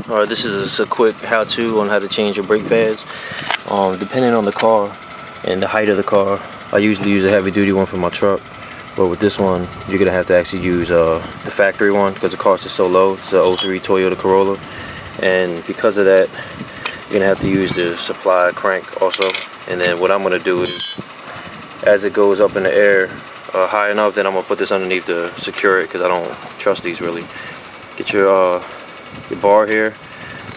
Alright, this is a quick how-to on how to change your brake pads. Depending on the car and the height of the car, I usually use a heavy-duty one for my truck. But with this one, you're gonna have to actually use the factory one because the cost is so low. It's a 03 Toyota Corolla, and because of that, you're gonna have to use the supply crank also. And then what I'm gonna do is, as it goes up in the air high enough, then I'm gonna put this underneath to secure it because I don't trust these really. Get your bar here,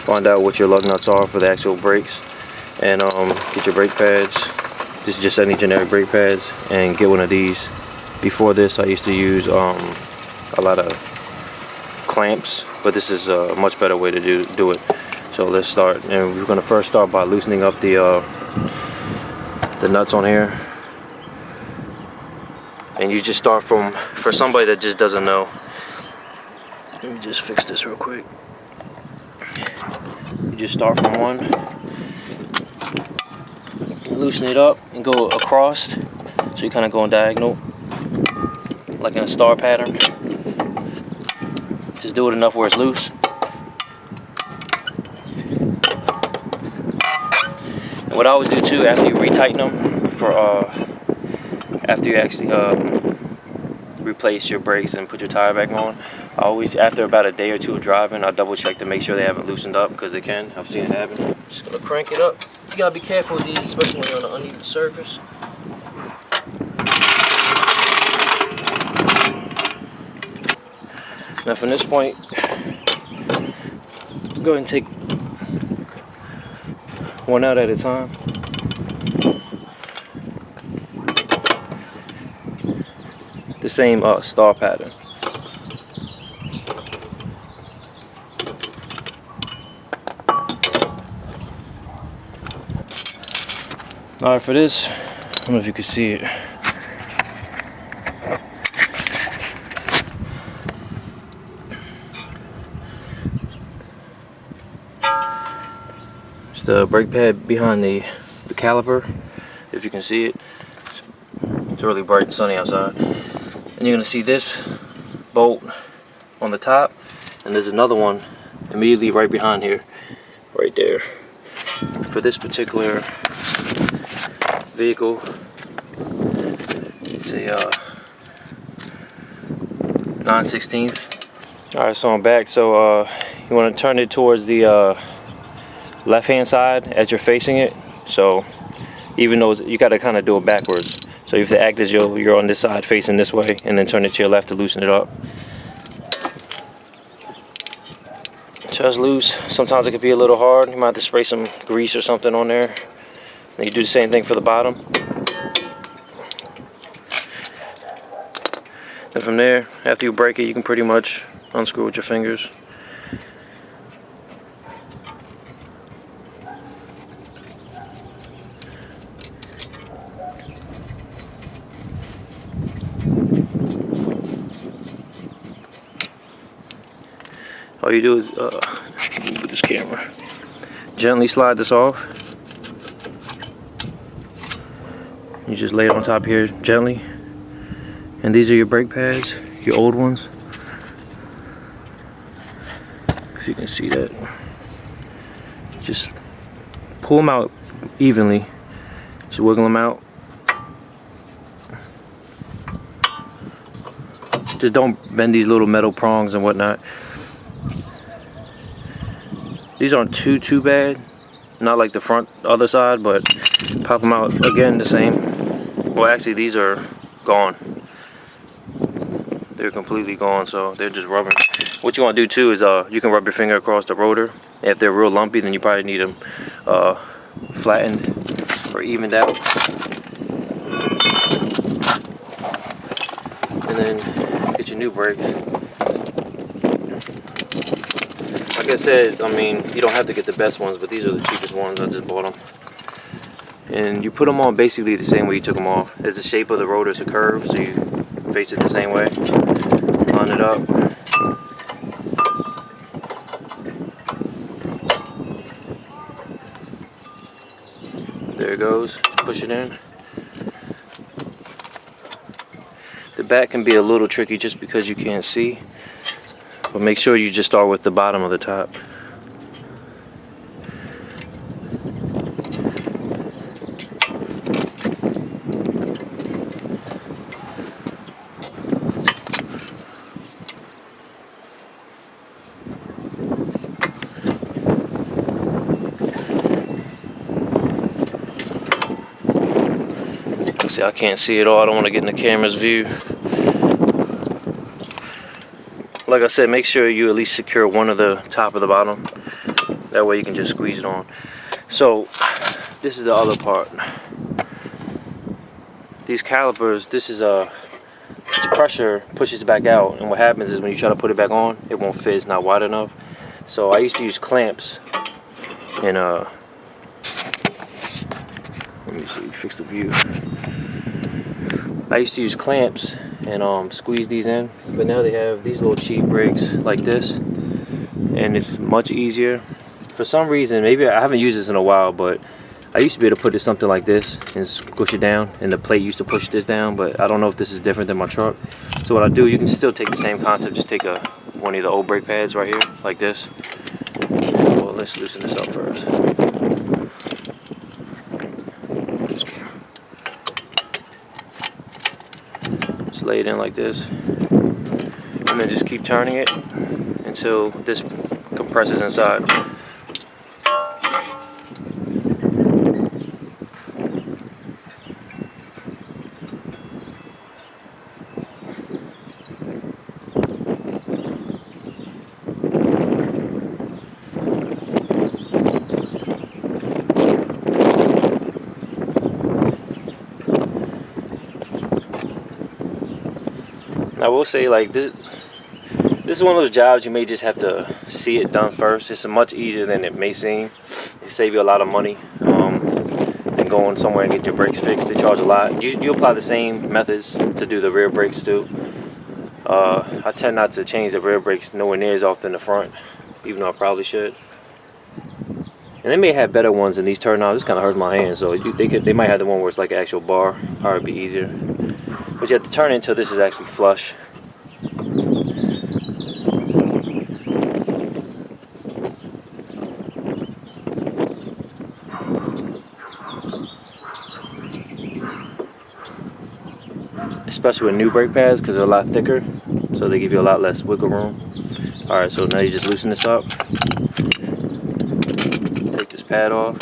find out what your lug nuts are for the actual brakes, and get your brake pads. This is just any generic brake pads, and get one of these. Before this, I used to use a lot of clamps, but this is a much better way to do it. So let's start, and we're gonna first start by loosening up the nuts on here. And you just start from, for somebody that just doesn't know, let me just fix this real quick. You just start from one, loosen it up, and go across. So you're kind of going diagonal, like in a star pattern. Just do it enough where it's loose. And what I always do too, after you retighten them, for after you actually replace your brakes and put your tire back on, I always, after about a day or two of driving, I double check to make sure they haven't loosened up, because they can. I've seen it happen. Just gonna crank it up. You gotta be careful with these, especially when you're on an uneven surface. Now from this point, go ahead and take one out at a time. The same star pattern. Alright, for this, I don't know if you can see it. It's the brake pad behind the caliper, if you can see it. It's really bright and sunny outside. And you're going to see this bolt on the top, and there's another one immediately right behind here, right there. For this particular vehicle, it's a 9/16. Alright, so I'm back. So you want to turn it towards the left hand side as you're facing it. So even though you got to kind of do it backwards. So you have to act as you're on this side facing this way, and then turn it to your left to loosen it up. Just loose. Sometimes it could be a little hard. You might have to spray some grease or something on there. And you do the same thing for the bottom. And from there, after you break it, you can pretty much unscrew with your fingers. All you do is, with this camera, gently slide this off. You just lay it on top here gently. And these are your brake pads, your old ones. If you can see that. Just pull them out evenly. Just wiggle them out. Just don't bend these little metal prongs and whatnot. These aren't too bad, not like the front other side, but pop them out again the same. Well, actually these are gone. They're completely gone, so they're just rubbing. What you want to do too is you can rub your finger across the rotor. If they're real lumpy, then you probably need them flattened or evened out. And then get your new brakes. Like I said, I mean, you don't have to get the best ones, but these are the cheapest ones. I just bought them. And you put them on basically the same way you took them off. As the shape of the rotor is a curve, so you face it the same way. Line it up. There it goes. Just push it in. The back can be a little tricky just because you can't see. But make sure you just start with the bottom of the top. See, I can't see it all. I don't want to get in the camera's view. Like I said, make sure you at least secure one of the top of the bottom. That way you can just squeeze it on. So this is the other part. These calipers, this pressure pushes it back out, and what happens is when you try to put it back on, it won't fit. It's not wide enough. So I used to use clamps, and let me see, fix the view. I used to use clamps and squeeze these in, but now they have these little cheap brakes like this, and it's much easier. For some reason, maybe I haven't used this in a while, but I used to be able to put it something like this and squish it down, and the plate used to push this down, but I don't know if this is different than my truck. So what I do, you can still take the same concept, just take one of the old brake pads right here, like this. Well, let's loosen this up first. Just lay it in like this, and then just keep turning it until this compresses inside. I will say, like, this is one of those jobs you may just have to see it done first. It's much easier than it may seem. It save you a lot of money than going somewhere and getting your brakes fixed. They charge a lot. You apply the same methods to do the rear brakes too. I tend not to change the rear brakes nowhere near as often the front, even though I probably should. And they may have better ones than these turn knobs. This kind of hurts my hand, so they might have the one where it's like an actual bar. Probably be easier. But you have to turn it until this is actually flush. Especially with new brake pads, because they're a lot thicker, so they give you a lot less wiggle room. Alright, so now you just loosen this up. Take this pad off.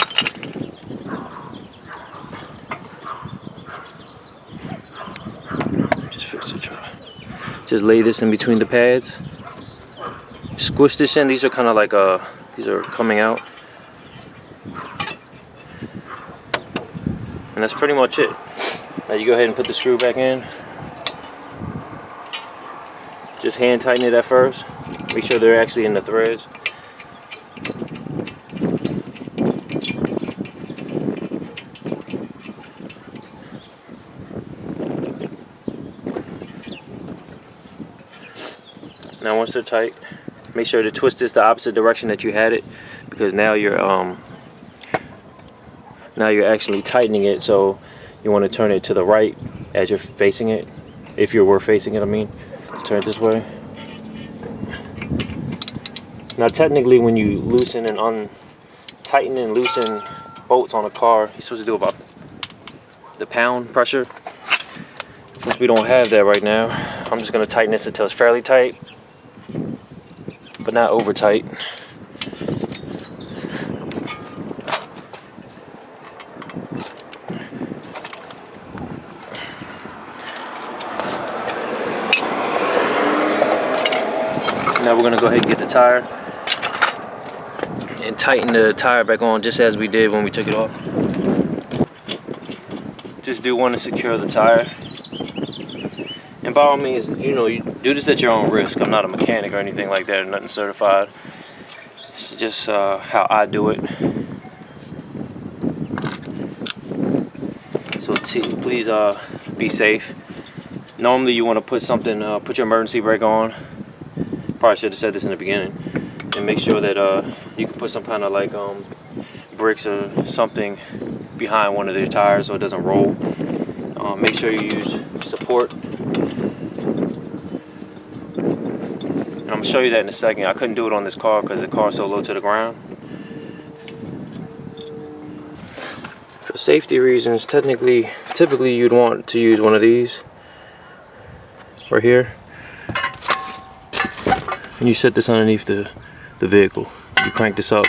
Just lay this in between the pads. Squish this in. These are kind of like these are coming out, and that's pretty much it. Now you go ahead and put the screw back in. Just hand tighten it at first. Make sure they're actually in the threads. Now once they're tight, make sure to twist this the opposite direction that you had it, because now you're actually tightening it, so you want to turn it to the right as you're facing it. If you were facing it, I mean. Just turn it this way. Now technically when you loosen and tighten and loosen bolts on a car, you're supposed to do about the pound pressure. Since we don't have that right now, I'm just going to tighten this until it's fairly tight, but not over tight. Now we're going to go ahead and get the tire and tighten the tire back on just as we did when we took it off. Just do want to secure the tire. And by all means, you do this at your own risk. I'm not a mechanic or anything like that, or nothing certified. It's just how I do it. So please be safe. Normally you want to put something, put your emergency brake on. Probably should have said this in the beginning. And make sure that you can put some kind of like bricks or something behind one of their tires so it doesn't roll. Make sure you use support. And I'm going to show you that in a second. I couldn't do it on this car because the car's so low to the ground. For safety reasons, typically you'd want to use one of these right here. And you set this underneath the vehicle. You crank this up,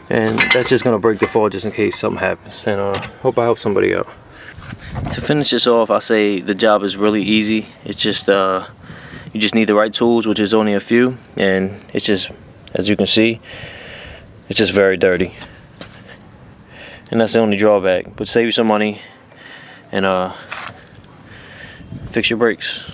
and that's just going to break the fall just in case something happens. And hope I help somebody out. To finish this off, I say the job is really easy. It's just you just need the right tools, which is only a few, and it's just, as you can see, it's just very dirty. And that's the only drawback, but save you some money and fix your brakes.